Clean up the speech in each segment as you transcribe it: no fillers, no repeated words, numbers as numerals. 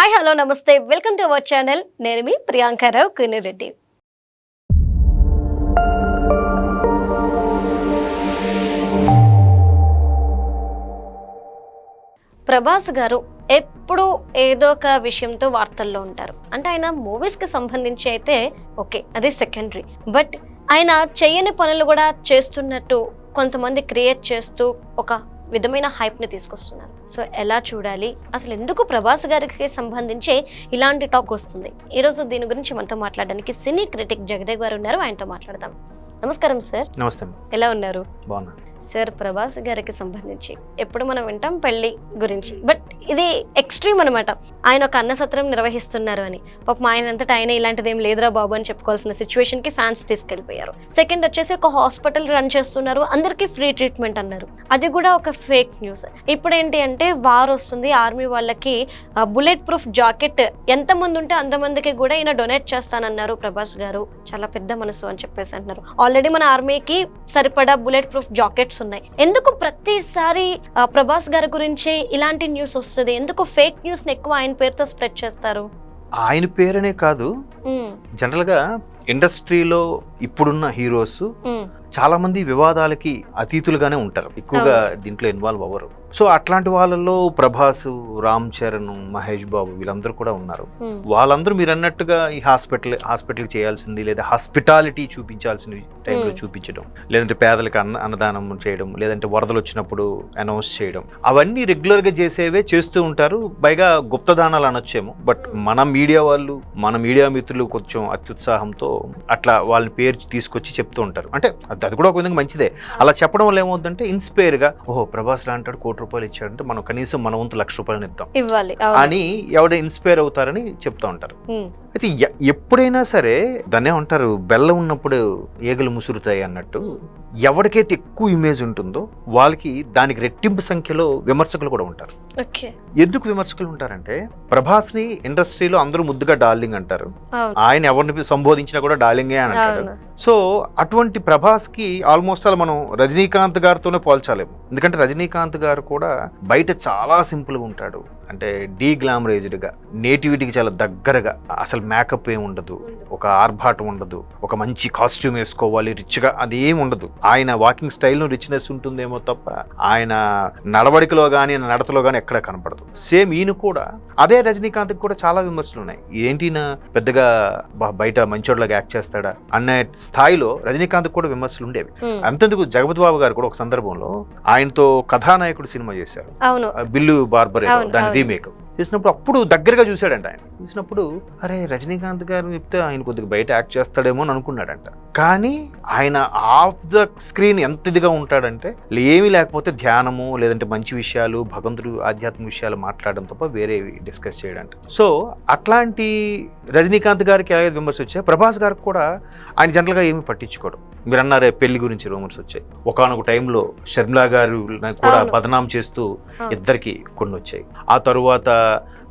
Hi hello నమస్తే welcome to our channel. నేను మీ ప్రియాంకారావు కునిరెడ్డి. ప్రభాస్ గారు ఎప్పుడు ఏదో ఒక విషయంతో వార్తల్లో ఉంటారు. అంటే ఆయన మూవీస్కి సంబంధించి అయితే ఓకే, అది సెకండరీ. బట్ ఆయన చేయని పనులు కూడా చేస్తున్నట్టు కొంతమంది క్రియేట్ చేస్తూ ఒక విధమైన హైప్ని తీసుకొస్తున్నారు. సో ఎలా చూడాలి, అసలు ఎందుకు ప్రభాస్ గారికి సంబంధించి ఇలాంటి టాక్ వస్తుంది? ఈరోజు దీని గురించి మనతో మాట్లాడడానికి సినీ క్రిటిక్ జగదేవ్ గారు ఉన్నారు. ఆయనతో మాట్లాడదాం. నమస్కారం సార్. నమస్తే. ఎలా ఉన్నారు? బాగున్నాను సార్, ప్రభాస్ గారికి సంబంధించి ఎప్పుడు మనం వింటాం పెళ్లి గురించి, బట్ ఇది ఎక్స్ట్రీమ్ అనమాట. ఆయన ఒక అన్నసత్రం నిర్వహిస్తున్నారు అని, పాపం ఆయన అంతటా ఆయన ఇలాంటిది ఏం లేదురా బాబు అని చెప్పుకోవాల్సిన సిచ్యువేషన్ కి ఫ్యాన్స్ తీసుకెళ్లిపోయారు. సెకండ్ వచ్చేసి ఒక హాస్పిటల్ రన్ చేస్తున్నారు, అందరికీ ఫ్రీ ట్రీట్మెంట్ అన్నారు, అది కూడా ఒక ఫేక్ న్యూస్. ఇప్పుడు ఏంటి అంటే వార్ వస్తుంది, ఆర్మీ వాళ్ళకి బుల్లెట్ ప్రూఫ్ జాకెట్ ఎంతమంది ఉంటే అంతమందికి కూడా ఈయన డొనేట్ చేస్తానన్నారు ప్రభాస్ గారు. చాలా పెద్ద మనసు అని చెప్పేసి అంటున్నారు. ఆల్రెడీ మన ఆర్మీకి సరిపడా బుల్లెట్ ప్రూఫ్ జాకెట్స్ ఉన్నాయి. ఎందుకు ప్రతిసారి ప్రభాస్ గారి గురించి ఇలాంటి న్యూస్ వస్తుంది? ఎందుకు ఫేక్ న్యూస్ ని ఎక్కువ ఆయన పేరుతో స్ప్రెడ్ చేస్తారు? ఆయన పేరనే కాదు, జనరల్ గా ఇండస్ట్రీలో ఇప్పుడున్న హీరోస్ చాలా మంది వివాదాలకి అతీతులుగానే ఉంటారు, ఎక్కువగా దీంట్లో ఇన్వాల్వ్ అవ్వరు. సో అట్లాంటి వాళ్ళలో ప్రభాస్, రామ్ చరణ్, మహేష్ బాబు వీళ్ళందరూ కూడా ఉన్నారు. వాళ్ళందరూ మీరు అన్నట్టుగా ఈ హాస్పిటల్ చేయాల్సింది, లేదా హాస్పిటాలిటీ చూపించాల్సిన టైంలో చూపించడం, లేదంటే పేదలకు అన్నదానం చేయడం, లేదంటే వరదలు వచ్చినప్పుడు అనౌన్స్ చేయడం, అవన్నీ రెగ్యులర్ గా చేసేవే చేస్తూ ఉంటారు. పైగా గుప్తదానాలు అనొచ్చేమో, బట్ మన మీడియా వాళ్ళు, మన మీడియా మిత్రులు కొంచెం అత్యుత్సాహంతో అట్లా వాళ్ళని పేరు తీసుకొచ్చి చెప్తూ ఉంటారు. అంటే అది కూడా ఒక విధంగా మంచిదే. అలా చెప్పడం వల్ల ఏమవుతుందంటే ఇన్స్పైర్ గా, ఓహో ప్రభాస్ లా అంటాడు, ₹1,00,00,000 ఇచ్చాడంటే మనం కనీసం మన వంతు ₹1,00,000 ఇద్దాం ఇవ్వాలి అని ఎవడ ఇన్స్పైర్ అవుతారని చెప్తా ఉంటారు. అయితే ఎప్పుడైనా సరే దాన్నే ఉంటారు, బెల్లం ఉన్నప్పుడు ఏగలు ముసురుతాయి అన్నట్టు, ఎవరికైతే ఎక్కువ ఇమేజ్ ఉంటుందో వాళ్ళకి దానికి రెట్టింపు సంఖ్యలో విమర్శకులు కూడా ఉంటారు. ఎందుకు విమర్శకులు ఉంటారంటే, ప్రభాస్ ని ఇండస్ట్రీలో అందరూ ముద్దుగా డార్లింగ్ అంటారు, ఆయన ఎవరిని సంబోధించినా కూడా డార్లింగే అని అంటారు. సో అటువంటి ప్రభాస్ కి ఆల్మోస్ట్ ఆల్ మనం రజనీకాంత్ గారితోనే పోల్చాలేము. ఎందుకంటే రజనీకాంత్ గారు కూడా బయట చాలా సింపుల్ గా ఉంటాడు, అంటే డీ గ్లామరైజ్డ్ గా, నేటివిటీకి చాలా దగ్గరగా, అసలు మేకప్ ఏమి ఉండదు, ఒక ఆర్భాటం ఉండదు, ఒక మంచి కాస్ట్యూమ్ వేసుకోవాలి రిచ్ గా, అది ఏమి ఉండదు. ఆయన వాకింగ్ స్టైల్లో రిచ్నెస్ ఉంటుందేమో తప్ప ఆయన నడవడికలో కానీ నడతలో కానీ ఎక్కడ కనపడదు. సేమ్ ఈయన కూడా అదే. రజనీకాంత్ కూడా చాలా విమర్శలు ఉన్నాయి, ఏంటి పెద్దగా బయట మంచోడ్లాగా యాక్ట్ చేస్తాడా అనే స్థాయిలో రజనీకాంత్ కూడా విమర్శలు ఉండేవి. అంతెందుకు జగపతి బాబు గారు కూడా ఒక సందర్భంలో ఆయనతో కథానాయకుడు సినిమా చేశారు, బిల్లు బార్బర్, దాని రీమేక్ చేసినప్పుడు అప్పుడు దగ్గరగా చూశాడంట. ఆయన చూసినప్పుడు అరే రజనీకాంత్ గారు చెప్తే ఆయన కొద్దిగా బయట యాక్ట్ చేస్తాడేమో అని అనుకున్నాడంట. కానీ ఆయన ఆఫ్ ద స్క్రీన్ ఎంత ఇదిగా ఉంటాడంటే, ఏమీ లేకపోతే ధ్యానము, లేదంటే మంచి విషయాలు, భగవంతుడు ఆధ్యాత్మిక విషయాలు మాట్లాడడం తప్ప వేరే డిస్కస్ చేయడంట. సో అట్లాంటి రజనీకాంత్ గారికి ఎలాగైతే విమర్శ వచ్చాయి, ప్రభాస్ గారికి కూడా ఆయన జనరల్గా ఏమీ పట్టించుకోవడం. మీరు అన్నారే పెళ్లి గురించి రూమర్స్ వచ్చాయి, ఒకానొక టైంలో షర్మిలా గారు కూడా బదనాం చేస్తూ ఇద్దరికి కొన్ని వచ్చాయి. ఆ తరువాత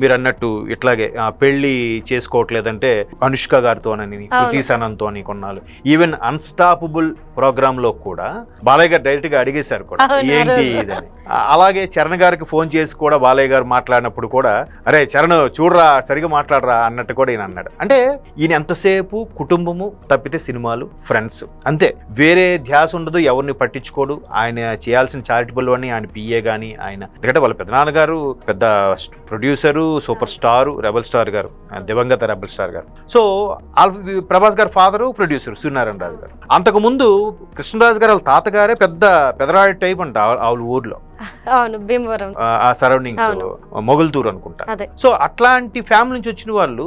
మీరు అన్నట్టు ఇట్లాగే పెళ్లి చేసుకోవట్లేదంటే అనుష్క గారితోనని, కృతి సనన్తో అని కొన్నాళ్ళు. ఈవెన్ అన్స్టాపబుల్ ప్రోగ్రామ్ లో కూడా బాలయ్య గారు డైరెక్ట్ గా అడిగేశారు కూడా ఏంటి ఇదని. అలాగే చరణ్ గారికి ఫోన్ చేసి కూడా బాలయ్య గారు మాట్లాడినప్పుడు కూడా, అరే చరణ్ చూడరా, సరిగా మాట్లాడరా అన్నట్టు కూడా ఈయన అన్నాడు. అంటే ఈయన ఎంతసేపు కుటుంబము తప్పితే సినిమాలు, ఫ్రెండ్స్ అంతే, వేరే ధ్యాస ఉండదు, ఎవరిని పట్టించుకోడు. ఆయన చేయాల్సిన చారిటబుల్ అని ఆయన పిఏ గానీ, ఆయన ఎందుకంటే వాళ్ళ పెద్దనాన్నగారు పెద్ద producer, super star, rebel star గారు, దివంగత రెబల్ స్టార్ గారు. సో ప్రభాస్ గారు ఫాదరు ప్రొడ్యూసర్ సూర్యనారాయణ రాజు గారు. అంతకు ముందు కృష్ణరాజు గారు వాళ్ళ తాతగారే పెద్దరాడి టైప్ అంట వాళ్ళ ఊర్లో, ఆ సరౌండింగ్స్ మొగల్తూరు అనుకుంటా. సో అట్లాంటి ఫ్యామిలీ నుంచి వచ్చిన వాళ్ళు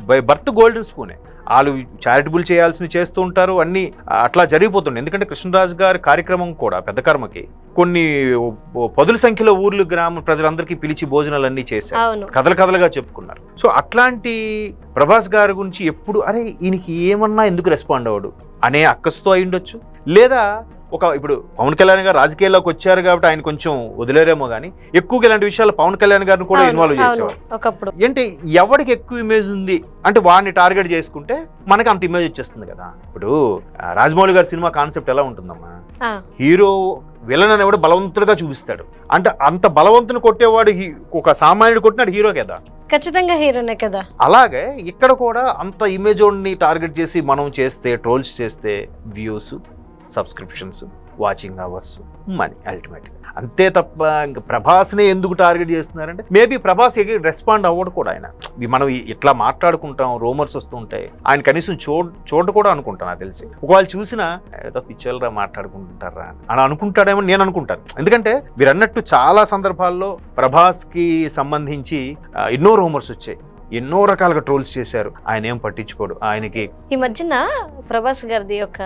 బై బర్త్ గోల్డెన్ స్పూనే. వాళ్ళు చారిటబుల్ చేయాల్సినవి చేస్తూ ఉంటారు, అన్ని అట్లా జరిగిపోతుండే. ఎందుకంటే కృష్ణరాజు గారి కార్యక్రమం కూడా పెద్ద కర్మకి కొన్ని పదుల సంఖ్యలో ఊర్లు, గ్రామ ప్రజలందరికీ పిలిచి భోజనాలు అన్ని చేశారు, కథలుగా చెప్పుకున్నారు. సో అట్లాంటి ప్రభాస్ గారి గురించి ఎప్పుడు అరే ఈయనకి ఏమన్నా ఎందుకు రెస్పాండ్ అవ్వడు అనే అక్కసుతో అయి ఉండొచ్చు, లేదా ఇప్పుడు పవన్ కళ్యాణ్ గారు రాజకీయాల్లోకి వచ్చారు కాబట్టి ఆయన కొంచెం వదిలేరేమో కానీ ఎక్కువగా ఇలాంటి విషయాలు పవన్ కళ్యాణ్ గారిని కూడా ఇన్వాల్వ్ చేసేవారు ఒకప్పుడు. ఏంటి ఎవరికి ఎక్కువ ఇమేజ్ ఉంది అంటే వాడిని టార్గెట్ చేసుకుంటే మనకి అంత ఇమేజ్ వచ్చేస్తుంది కదా. ఇప్పుడు రాజమౌళి గారి సినిమా కాన్సెప్ట్ ఎలా ఉంటుందమ్మా, హీరో విలన్ అనేవాడు బలవంతుడిగా చూపిస్తాడు, అంటే అంత బలవంతుని కొట్టేవాడు ఒక సామాన్యుడు కొట్టినాడు హీరో కదా, ఖచ్చితంగా హీరోనే కదా. అలాగే ఇక్కడ కూడా అంత ఇమేజ్ ని టార్గెట్ చేసి మనం చేస్తే, ట్రోల్స్ చేస్తే views, subscriptions, watching hours, money ultimate. అంతే తప్ప ఇంకా ప్రభాస్నే ఎందుకు టార్గెట్ చేస్తున్నారంటే మేబీ ప్రభాస్ రెస్పాండ్ అవ్వడు కూడా. ఆయన మనం ఇట్లా మాట్లాడుకుంటాం, రూమర్స్ వస్తుంటాయి, ఆయన కనీసం చూడ కూడా అనుకుంటాను నాకు తెలిసి. ఒకవేళ చూసినా ఏదో పిచ్చోళ్ళరా మాట్లాడుకుంటుంటారా అని అనుకుంటాడేమో నేను అనుకుంటాను. ఎందుకంటే మీరు అన్నట్టు చాలా సందర్భాల్లో ప్రభాస్కి సంబంధించి ఎన్నో రూమర్స్ వచ్చాయి, ఎన్నో రకాలుగా ట్రోల్స్ చేశారు, ఆయన ఏం పట్టించుకోడు. ఆయనకి ఈ మధ్యన ప్రభాస్ గారిది ఒక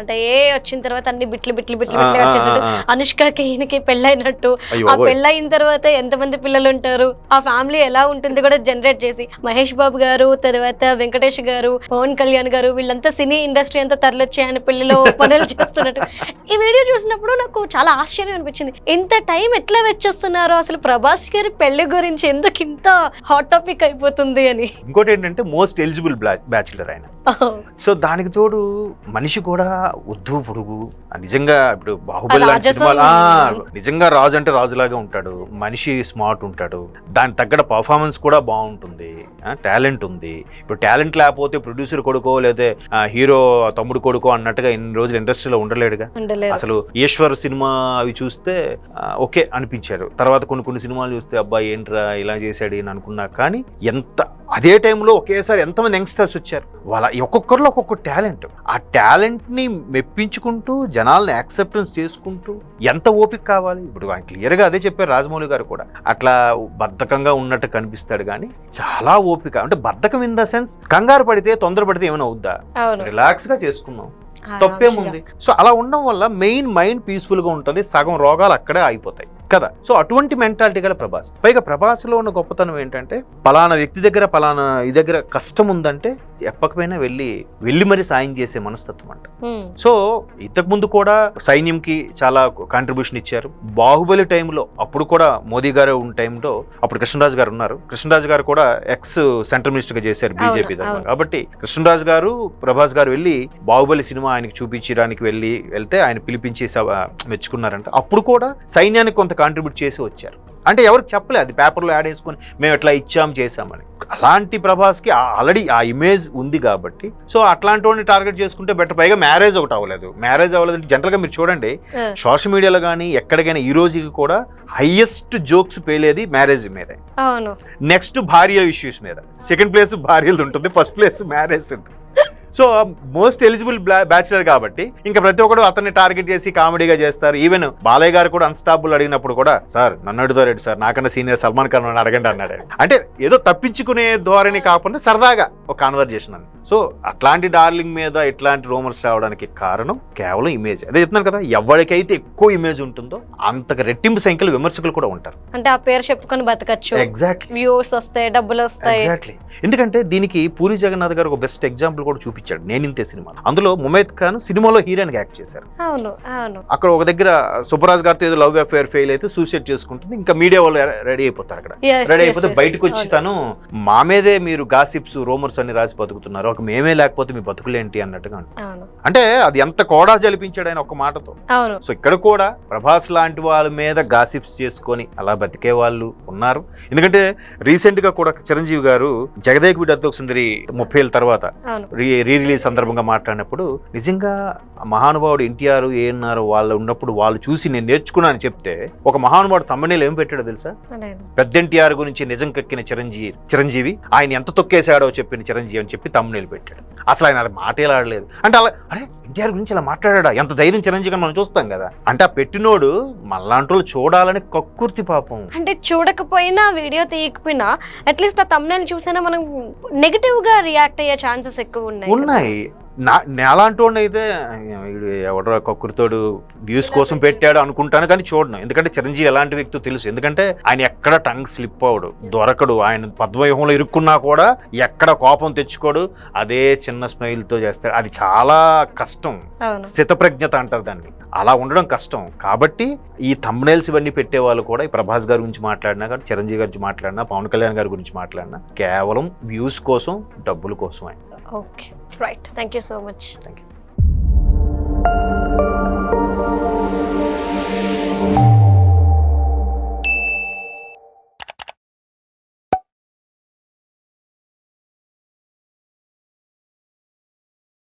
అంటే వచ్చిన తర్వాత అన్ని బిట్లు వచ్చేసినట్టు, అనుష్కకి ఈయనకి పెళ్ళైనట్టు, ఆ పెళ్ళైన తర్వాత ఎంతమంది పిల్లలు ఉంటారు, ఆ ఫ్యామిలీ ఎలా ఉంటుంది కూడా జనరేట్ చేసి మహేష్ బాబు గారు, తర్వాత వెంకటేష్ గారు, పవన్ కళ్యాణ్ గారు, వీళ్ళంతా సినీ ఇండస్ట్రీ అంతా తరలిచ్చి ఆయన పెళ్లిలో పనులు చేస్తున్నట్టు. ఈ వీడియో చూసినప్పుడు నాకు చాలా ఆశ్చర్యం అనిపించింది, ఇంత టైం ఎట్లా వెచ్చేస్తున్నారు అసలు ప్రభాస్ గారి పెళ్లి గురించి, ఎందుకు ఇంత హాట్ టాపిక్ అయిపోతుంది అని. ఇంకోటి ఏంటంటే మోస్ట్ ఎలిజిబుల్ బ్యాచులర్ ఆయన. సో దానికి తోడు మనిషి కూడా ఉద్దు పొడుగు, నిజంగా ఇప్పుడు బాహుబలి లాంటి సినిమాలు నిజంగా రాజు అంటే రాజులాగా ఉంటాడు, మనిషి స్మార్ట్ ఉంటాడు, దానికి తగ్గట్టు పర్ఫార్మెన్స్ కూడా బాగుంటుంది, టాలెంట్ ఉంది. ఇప్పుడు టాలెంట్ లేకపోతే ప్రొడ్యూసర్ కొడుకో లేదా హీరో తమ్ముడు కొడుకో అన్నట్టుగా ఇన్ని రోజులు ఇండస్ట్రీలో ఉండలేడుగా. అసలు ఈశ్వర్ సినిమా అవి చూస్తే ఓకే అనిపించాడు, తర్వాత కొన్ని సినిమాలు చూస్తే అబ్బాయి ఏంట్రా ఇలా చేశాడు అని అనుకున్నా. కానీ అదే టైంలో ఒకేసారి ఎంతమంది యంగ్స్టర్స్ వచ్చారు, వాళ్ళ ఒక్కొక్కరిలో ఒక్కొక్క టాలెంట్, ఆ టాలెంట్ ని మెప్పించుకుంటూ జనాల్ని యాక్సెప్టెన్స్ చేసుకుంటూ ఎంత ఓపిక కావాలి. ఇప్పుడు ఆయన క్లియర్ గా అదే చెప్పారు రాజమౌళి గారు కూడా, అట్లా బద్ధకంగా ఉన్నట్టు కనిపిస్తాడు కానీ చాలా ఓపిక, అంటే బద్ధకం ఇన్ ద సెన్స్ కంగారు పడితే తొందర పడితే ఏమైనా అవుద్దా, రిలాక్స్ గా చేసుకున్నాం, తప్పేముంది. సో అలా ఉండడం వల్ల మైండ్ పీస్ఫుల్ గా ఉంటుంది, సగం రోగాలు అక్కడే అయిపోతాయి కదా. సో అటువంటి మెంటాలిటీ గల ప్రభాస్. పైగా ప్రభాస్లో ఉన్న గొప్పతనం ఏంటంటే పలానా వ్యక్తి దగ్గర పలానా ఈ దగ్గర కష్టం ఉందంటే ఎప్పకపోయినా వెళ్ళి మరి సాయం చేసే మనస్తత్వం అంట. సో ఇంతకు ముందు కూడా సైన్యంకి చాలా కాంట్రిబ్యూషన్ ఇచ్చారు. బాహుబలి టైంలో అప్పుడు కూడా మోదీ గారు ఉన్న టైంలో అప్పుడు కృష్ణరాజు గారు ఉన్నారు, కృష్ణరాజు గారు కూడా ఎక్స్ సెంట్రల్ మినిస్టర్ గా చేశారు బీజేపీ దగ్గర. కాబట్టి కృష్ణరాజు గారు ప్రభాస్ గారు వెళ్ళి బాహుబలి సినిమా ఆయనకి చూపించడానికి వెళ్తే ఆయన పిలిపించి మెచ్చుకున్నారంట. అప్పుడు కూడా సైన్యానికి కొంత కాంట్రిబ్యూట్ చేసి వచ్చారు. అంటే ఎవరికి చెప్పలే, అది పేపర్లో యాడ్ వేసుకొని మేము ఎట్లా చేసామని. అలాంటి ప్రభాస్కి ఆల్రెడీ ఆ ఇమేజ్ ఉంది కాబట్టి సో అట్లాంటి వాడిని టార్గెట్ చేసుకుంటే బెటర్. పైగా మ్యారేజ్ అవ్వలేదు అంటే జనరల్గా మీరు చూడండి సోషల్ మీడియాలో కానీ ఎక్కడికైనా ఈ రోజుకి కూడా హైయెస్ట్ జోక్స్ పేలేది మ్యారేజ్ మీదే. నెక్స్ట్ భార్య ఇష్యూస్ మీద, సెకండ్ ప్లేస్ భార్యలు ఉంటుంది, ఫస్ట్ ప్లేస్ మ్యారేజ్ ఉంటుంది. సో మోస్ట్ ఎలిజిబుల్ బ్యాచులర్ కాబట్టి ఇంకా ప్రతి ఒక్కరు అతన్ని టార్గెట్ చేసి కామెడీగా చేస్తారు. ఈవెన్ బాలయ్య గారు కూడా అన్స్టాపుల్ అడిగినప్పుడు కూడా సార్ నన్ను అడుగుతారేంటి సార్, నాకన్నా సీనియర్ సల్మాన్ ఖాన్ అడగండి అన్నాడు. అంటే ఏదో తప్పించుకునే ధోరణి కాకుండా సరదాగా ఒక కాన్వర్జేషన్ అని. సో అట్లాంటి డార్లింగ్ మీద ఇట్లాంటి రూమర్స్ రావడానికి కారణం కేవలం ఇమేజ్. అదే చెప్తున్నాను కదా, ఎవరికైతే ఎక్కువ ఇమేజ్ ఉంటుందో అంతకు రెట్టింపు సంఖ్యలో విమర్శకులు కూడా ఉంటారు. అంటే ఆ పేరు చెప్పుకొని బతకచ్చు, ఎగ్జాక్ట్లీ, వ్యూస్ వస్తాయి, డబ్బులు వస్తాయి. ఎగ్జాక్ట్లీ. ఎందుకంటే దీనికి పూరి జగన్నాథ్ గారు ఒక బెస్ట్ ఎగ్జాంపుల్ కూడా చూపించాడు నేనింతే సినిమా. అందులో ముమైత్ ఖాన్ సినిమాలో హీరోయిన్ యాక్ట్ చేశారు. అక్కడ ఒక దగ్గర సుబ్బరాజ్ గారితో ఏదో లవ్ అఫేర్ ఫెయిల్ అయితే సూసైడ్ చేసుకుంటుంది. ఇంకా మీడియా వాళ్ళు రెడీ అయిపోతారు. అక్కడ రెడీ అయిపోతే బయటకు వచ్చి తను మా మీదే మీరు గాసిప్స్ రూమర్స్ అన్ని రాసి బతుకుతున్నారు, ఒక మేమే లేకపోతే మీ బతుకులేంటి అన్నట్టుగా. అంటే అది ఎంత కోడా జలిపించాడు ఆయన ఒక మాటతో. సో ఇక్కడ కూడా ప్రభాస్ లాంటి వాళ్ళ మీద గాసిప్స్ చేసుకొని అలా బతికే వాళ్ళు ఉన్నారు. ఎందుకంటే రీసెంట్ గా కూడా చిరంజీవి గారు జగదేక్ వీడతో సుందరి 30 ఏళ్ళ తర్వాత రిలీజ్ సందర్భంగా మాట్లాడినప్పుడు నిజంగా మహానుభావుడు ఎన్టీఆర్ ఏఎన్ఆర్ వాళ్ళు ఉన్నప్పుడు వాళ్ళు చూసి నేను నేర్చుకున్నాను చెప్తే ఒక మహానుభావుడు తమ్ముళ్ళు ఏం పెట్టాడో తెలుసా, పెద్ద ఎన్టీఆర్ గురించి నిజం కక్కిన చిరంజీవి ఆయన ఎంత తొక్కేశాడో చెప్పిన చిరంజీవి అని చెప్పి తమ్ముళ్ళు పెట్టాడు. అసలు ఆయన అలా మాటేలా ఆడలేదు. అంటే అలా అరే ఎన్టీఆర్ గురించి అలా మాట్లాడా, ఎంత ధైర్యం చిరంజీవి మనం చూస్తాం కదా. అంటే ఆ పెట్టినోడు మళ్ళాంటి వాళ్ళు చూడాలని కక్కుర్తి పాపం. అంటే చూడకపోయినా వీడియో తీయకపోయినా అట్లీస్ట్ ఆ తమ్ముళ్ళని చూసినా మనం నెగటివ్ గా రియాక్ట్ అయ్యే ఛాన్సెస్ ఎక్కువ ఉన్నాయి. నేలాంటి వాడిని అయితే వీడు ఎవడో కక్కురితోడు వ్యూస్ కోసం పెట్టాడు అనుకుంటాను, కానీ చూడను. ఎందుకంటే చిరంజీవి ఎలాంటి వ్యక్తో తెలుసు. ఎందుకంటే ఆయన ఎక్కడ టంగ్ స్లిప్ అవడు, దొరకడు. ఆయన పద్మవ్యూహంలో ఇరుక్కున్నా కూడా ఎక్కడ కోపం తెచ్చుకోడు, అదే చిన్న స్మైల్తో చేస్తాడు. అది చాలా కష్టం, స్థితప్రజ్ఞత అంటారు దాన్ని. అలా ఉండడం కష్టం. కాబట్టి ఈ థంబ్నైల్స్ ఇవన్నీ పెట్టే వాళ్ళు కూడా ఈ ప్రభాస్ గారి గురించి మాట్లాడినా, కానీ చిరంజీవి గారి గురించి మాట్లాడినా, పవన్ కళ్యాణ్ గారి గురించి మాట్లాడినా కేవలం వ్యూస్ కోసం, డబ్బుల కోసం. Okay, right. Thank you so much. Thank you.